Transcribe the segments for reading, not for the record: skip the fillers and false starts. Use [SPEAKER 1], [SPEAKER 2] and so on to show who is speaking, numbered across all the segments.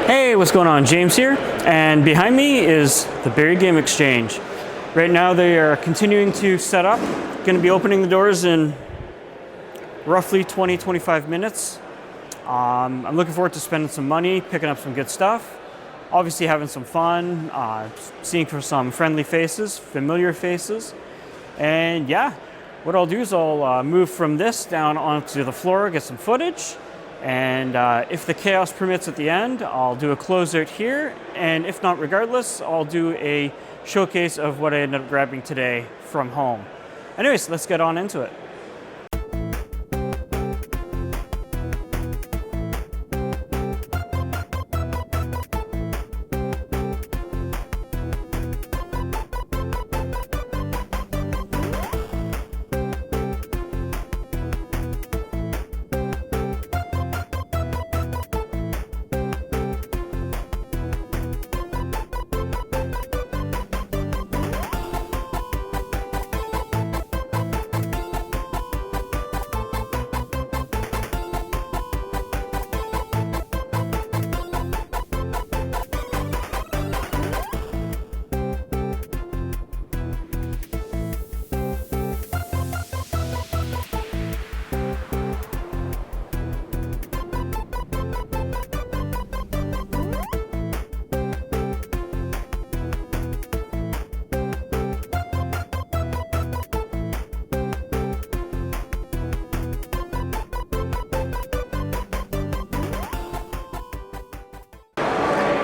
[SPEAKER 1] Hey, what's going on? James here, and behind me is the Barrie Game Exchange. Right now they are continuing to set up. Going to be opening the doors in roughly 20-25 minutes. I'm looking forward to spending some money, picking up some good stuff, obviously having some fun, seeing for some friendly faces, familiar faces, and yeah, what I'll do is I'll move from this down onto the floor, get some footage. And if the chaos permits at the end, I'll do a closeout here. And if not, regardless, I'll do a showcase of what I ended up grabbing today from home. Anyways, let's get on into it.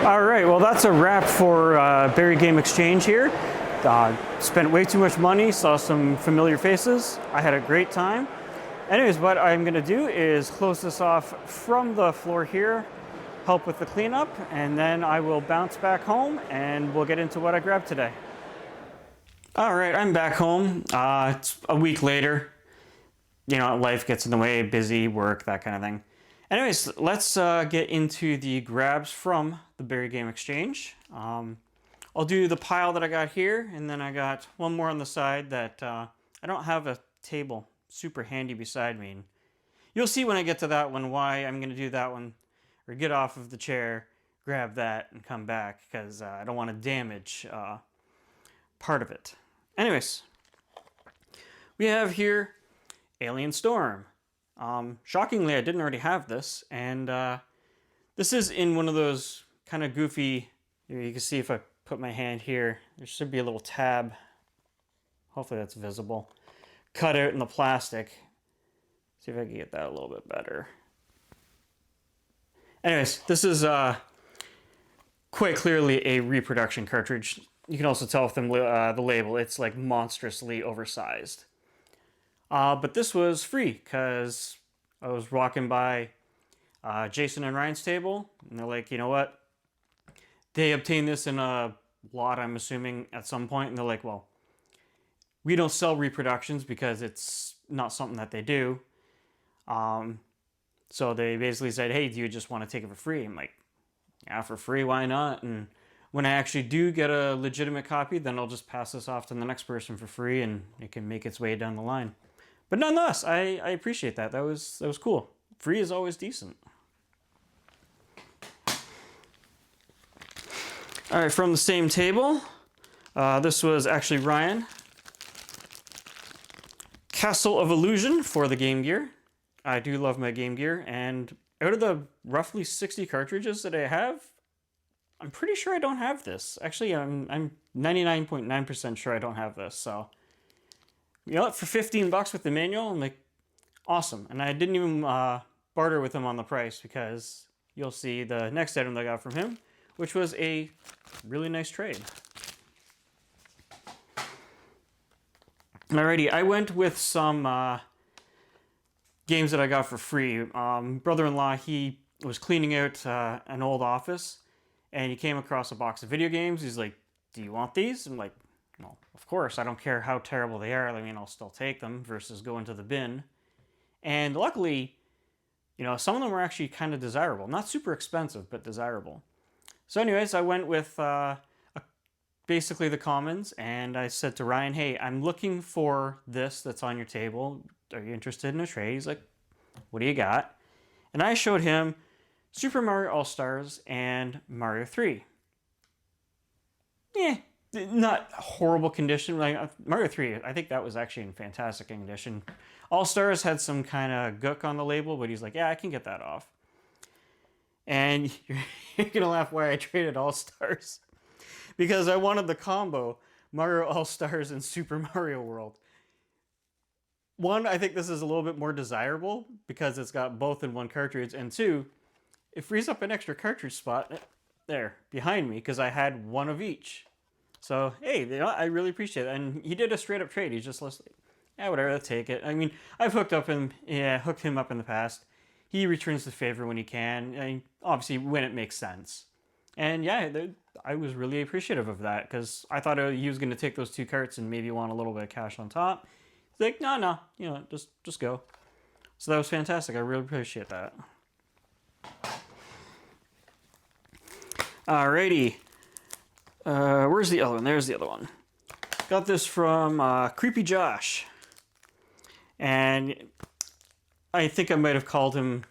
[SPEAKER 1] All right, well that's a wrap for Barrie Game Exchange here. Spent way too much money, saw some familiar faces. I had a great time. Anyways, what I'm gonna do is close this off from the floor here, help with the cleanup, and then I will bounce back home and we'll get into what I grabbed today. All right, I'm back home. It's a week later. You know, life gets in the way, busy, work, that kind of thing. Anyways, let's get into the grabs from the Barrie Game Exchange. I'll do the pile that I got here, and then I got one more on the side that I don't have a table super handy beside me. And you'll see when I get to that one why I'm going to do that one, or get off of the chair, grab that, and come back, because I don't want to damage part of it. Anyways, we have here Alien Storm. Shockingly, I didn't already have this, and this is in one of those kind of goofy, you can see if I put my hand here, there should be a little tab, hopefully that's visible, cut out in the plastic. See if I can get that a little bit better. Anyways, this is quite clearly a reproduction cartridge. You can also tell from the label, it's like monstrously oversized. But this was free because I was walking by Jason and Ryan's table, and they're like, you know what? They obtained this in a lot, I'm assuming, at some point, and they're like, well, we don't sell reproductions because it's not something that they do. So they basically said, hey, do you just want to take it for free? I'm like, yeah, for free, why not? And when I actually do get a legitimate copy, then I'll just pass this off to the next person for free, and it can make its way down the line. But nonetheless, I appreciate that. That was cool. Free is always decent. All right, from the same table, this was actually Ryan. Castle of Illusion for the Game Gear. I do love my Game Gear, and out of the roughly 60 cartridges that I have, I'm pretty sure I don't have this. Actually, I'm 99.9% sure I don't have this, so... You know what, for 15 bucks with the manual, I'm like, awesome. And I didn't even barter with him on the price because you'll see the next item that I got from him, which was a really nice trade. Alrighty, I went with some games that I got for free. Brother-in-law, he was cleaning out an old office, and he came across a box of video games. He's like, do you want these? I'm like, well, of course, I don't care how terrible they are. I mean, I'll still take them versus go into the bin. And luckily, you know, some of them were actually kind of desirable. Not super expensive, but desirable. So anyways, I went with basically the commons, and I said to Ryan, hey, I'm looking for this that's on your table. Are you interested in a trade? He's like, what do you got? And I showed him Super Mario All-Stars, and Mario 3. Eh, not horrible condition. Like Mario 3, I think that was actually in fantastic condition. All-Stars had some kind of gook on the label, but he's like, yeah, I can get that off. And you're gonna laugh why I traded All-Stars. Because I wanted the combo Mario All-Stars and Super Mario World. One, I think this is a little bit more desirable because it's got both in one cartridge, and two, it frees up an extra cartridge spot there behind me because I had one of each. So, hey, you know, I really appreciate it. And he did a straight up trade. He's just like, yeah, whatever, let's take it. I mean, I've hooked him up in the past. He returns the favor when he can, and obviously when it makes sense. And yeah, I was really appreciative of that because I thought he was going to take those 2 carts and maybe want a little bit of cash on top. He's like, no, you know, just go. So that was fantastic. I really appreciate that. Alrighty. Where's the other one? There's the other one. Got this from Creepy Josh. And I think I might have called him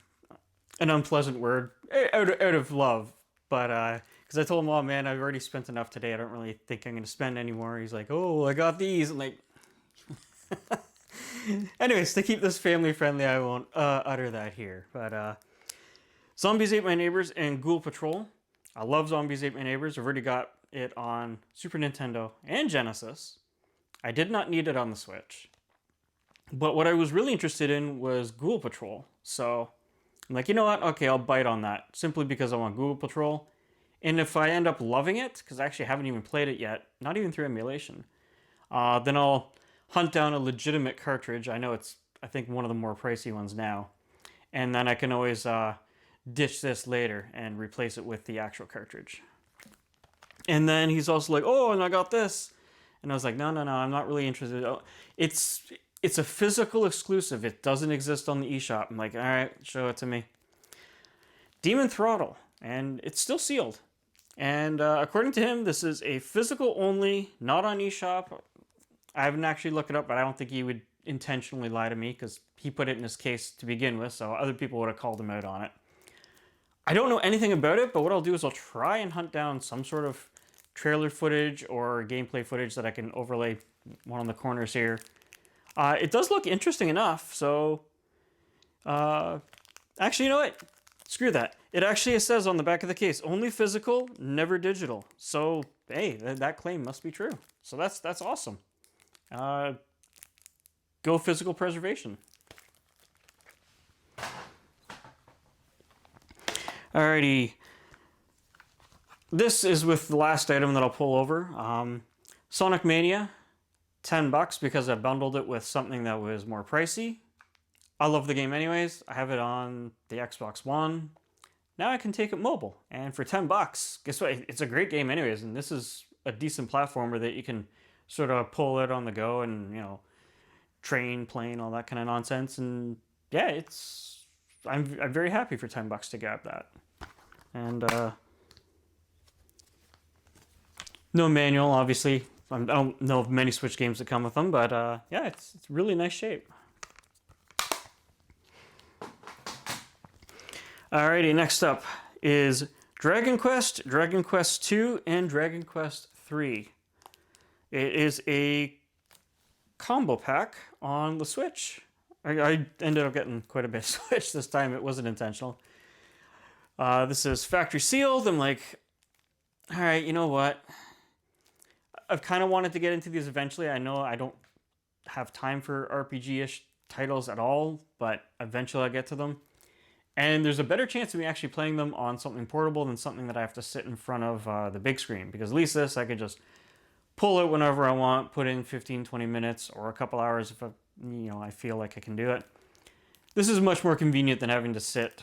[SPEAKER 1] an unpleasant word out of love. But because I told him, oh man, I've already spent enough today. I don't really think I'm going to spend anymore. He's like, oh, I got these. I'm like... Anyways, to keep this family friendly, I won't utter that here. But Zombies Ate My Neighbors and Ghoul Patrol. I love Zombies Ate My Neighbors. I've already got it on Super Nintendo and Genesis. I did not need it on the Switch. But what I was really interested in was Ghoul Patrol. So I'm like, you know what? Okay, I'll bite on that. Simply because I want Ghoul Patrol. And if I end up loving it, because I actually haven't even played it yet, not even through emulation, then I'll hunt down a legitimate cartridge. I know it's, I think, one of the more pricey ones now. And then I can always ditch this later and replace it with the actual cartridge. And then he's also like, oh, and I got this. And I was like, no, I'm not really interested. Oh, it's a physical exclusive. It doesn't exist on the eShop. I'm like, all right, show it to me. Demon Throttle. And it's still sealed. And according to him, this is a physical only, not on eShop. I haven't actually looked it up, but I don't think he would intentionally lie to me because he put it in his case to begin with, so other people would have called him out on it. I don't know anything about it, but what I'll do is I'll try and hunt down some sort of trailer footage or gameplay footage that I can overlay one on the corners here. It does look interesting enough, so... actually, you know what? Screw that. It actually says on the back of the case, only physical, never digital. So, hey, that claim must be true. So that's awesome. Go physical preservation. Alrighty. This is with the last item that I'll pull over. Sonic Mania, $10 because I bundled it with something that was more pricey. I love the game anyways. I have it on the Xbox One. Now I can take it mobile. And for $10, guess what? It's a great game anyways. And this is a decent platformer that you can sort of pull it on the go and, you know, train, plane, all that kind of nonsense. And yeah, I'm very happy for $10 to grab that. And no manual, obviously. I don't know of many Switch games that come with them, but yeah, it's really nice shape. Alrighty, next up is Dragon Quest, Dragon Quest 2, and Dragon Quest 3. It is a combo pack on the Switch. I ended up getting quite a bit of Switch this time. It wasn't intentional. This is factory sealed. I'm like, all right, you know what? I've kind of wanted to get into these eventually. I know I don't have time for RPG-ish titles at all, but eventually I'll get to them. And there's a better chance of me actually playing them on something portable than something that I have to sit in front of the big screen. Because at least this, I could just pull it whenever I want, put in 15, 20 minutes, or a couple hours if I feel like I can do it. This is much more convenient than having to sit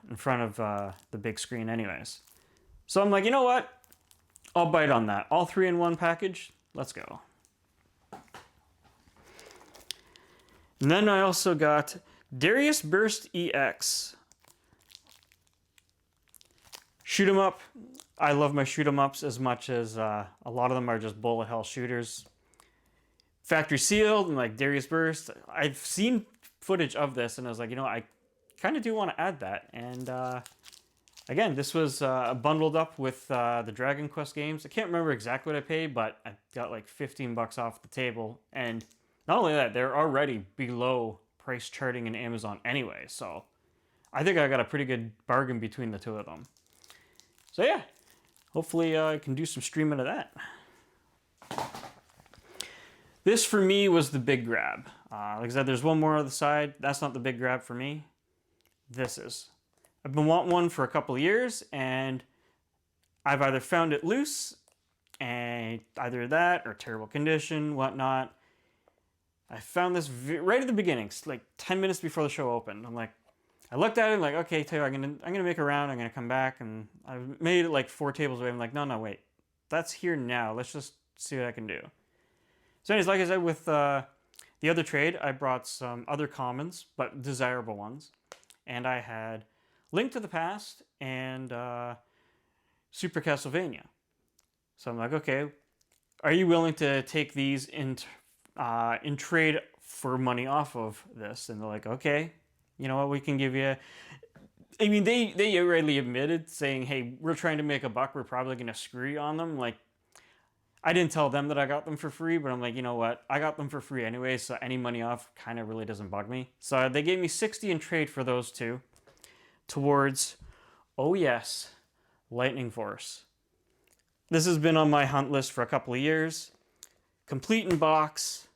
[SPEAKER 1] in front of the big screen anyways. So I'm like, you know what? I'll bite on that. All 3-in-1 package, let's go. And then I also got Darius Burst EX. Shoot 'em up. I love my shoot 'em ups as much as a lot of them are just bullet hell shooters. Factory sealed and like Darius Burst. I've seen footage of this and I was like, you know, I kind of do want to add that. And Again, this was bundled up with the Dragon Quest games. I can't remember exactly what I paid, but I got like 15 bucks off the table. And not only that, they're already below price charting in Amazon anyway. So I think I got a pretty good bargain between the two of them. So yeah, hopefully I can do some streaming of that. This for me was the big grab. Like I said, there's one more on the side. That's not the big grab for me. This is. I've been wanting one for a couple of years, and I've either found it loose, and either that or terrible condition, whatnot. I found this right at the beginning, like 10 minutes before the show opened. I'm like, I looked at it, like, okay, Taylor, I'm gonna make a round. I'm gonna come back, and I made it like 4 tables away. I'm like, no, wait, that's here now. Let's just see what I can do. So, anyways, like I said, with the other trade, I brought some other commons, but desirable ones, and I had Link to the Past and Super Castlevania. So I'm like, okay, are you willing to take these in trade for money off of this? And they're like, okay, you know what, we can give you. I mean, they already admitted, saying, hey, we're trying to make a buck. We're probably going to screw you on them. Like, I didn't tell them that I got them for free, but I'm like, you know what? I got them for free anyway, so any money off kind of really doesn't bug me. So they gave me 60 in trade for those two towards, oh yes, Lightning Force. This has been on my hunt list for a couple of years. Complete in box.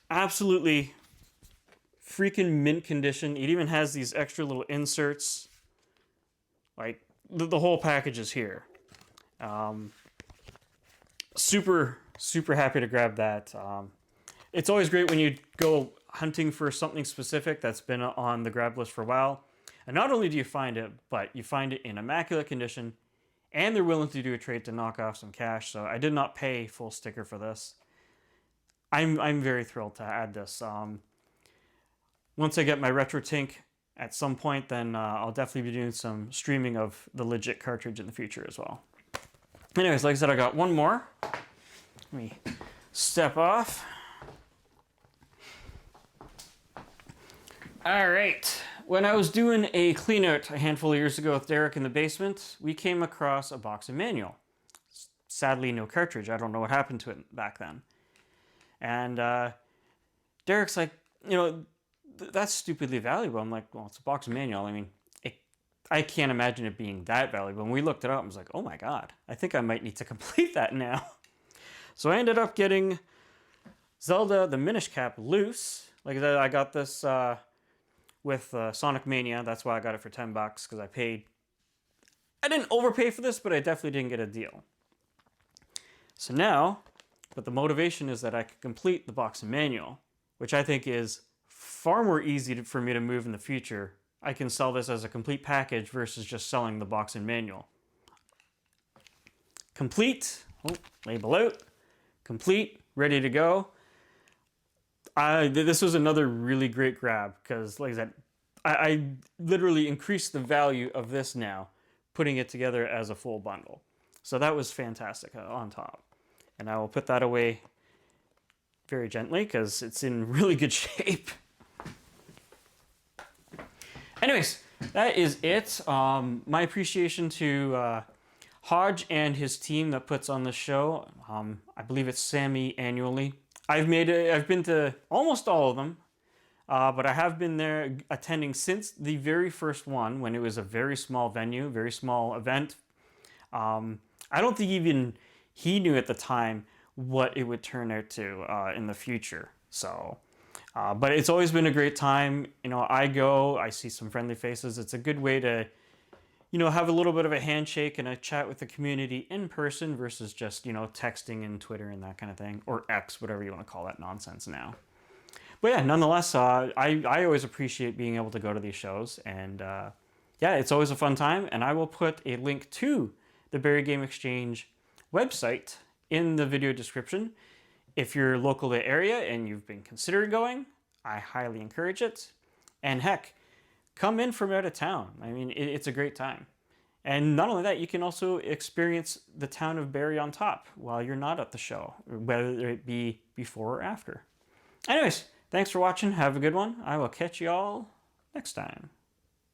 [SPEAKER 1] Absolutely freaking mint condition. It even has these extra little inserts. Like, the whole package is here. Super happy to grab that. It's always great when you go hunting for something specific that's been on the grab list for a while. And not only do you find it, but you find it in immaculate condition, and they're willing to do a trade to knock off some cash. So I did not pay full sticker for this. I'm very thrilled to add this. Once I get my RetroTink at some point, then I'll definitely be doing some streaming of the legit cartridge in the future as well. Anyways, like I said, I got one more. Let me step off. All right. When I was doing a clean out a handful of years ago with Derek in the basement, we came across a boxing manual. Sadly, no cartridge. I don't know what happened to it back then. And Derek's like, you know, that's stupidly valuable. I'm like, well, it's a boxing manual. I mean, I can't imagine it being that valuable. When we looked it up, I was like, oh my God, I think I might need to complete that now. So I ended up getting Zelda the Minish Cap loose. Like I said, I got this with Sonic Mania. That's why I got it for 10 bucks, because I didn't overpay for this, but I definitely didn't get a deal. So now, but the motivation is that I could complete the boxing manual, which I think is far more easy for me to move in the future. I can sell this as a complete package versus just selling the boxing manual. Complete, label out, complete, ready to go. This was another really great grab, because like I said, I literally increased the value of this now, putting it together as a full bundle. So that was fantastic on top. And I will put that away very gently because it's in really good shape. Anyways, that is it. My appreciation to Hodge and his team that puts on the show. I believe it's Sammy annually. I've been to almost all of them, but I have been there attending since the very first one, when it was a very small venue, very small event. I don't think even he knew at the time what it would turn out to in the future. So, but it's always been a great time. You know, I see some friendly faces. It's a good way to, you know, have a little bit of a handshake and a chat with the community in person versus just, you know, texting and Twitter and that kind of thing, or X, whatever you want to call that nonsense now. But yeah, nonetheless, I always appreciate being able to go to these shows, and yeah, it's always a fun time. And I will put a link to the Barrie Game Exchange website in the video description. If you're local to the area and you've been considering going, I highly encourage it. And heck, come in from out of town. I mean, it's a great time. And not only that, you can also experience the town of Barrie on top while you're not at the show, whether it be before or after. Anyways, thanks for watching. Have a good one. I will catch you all next time.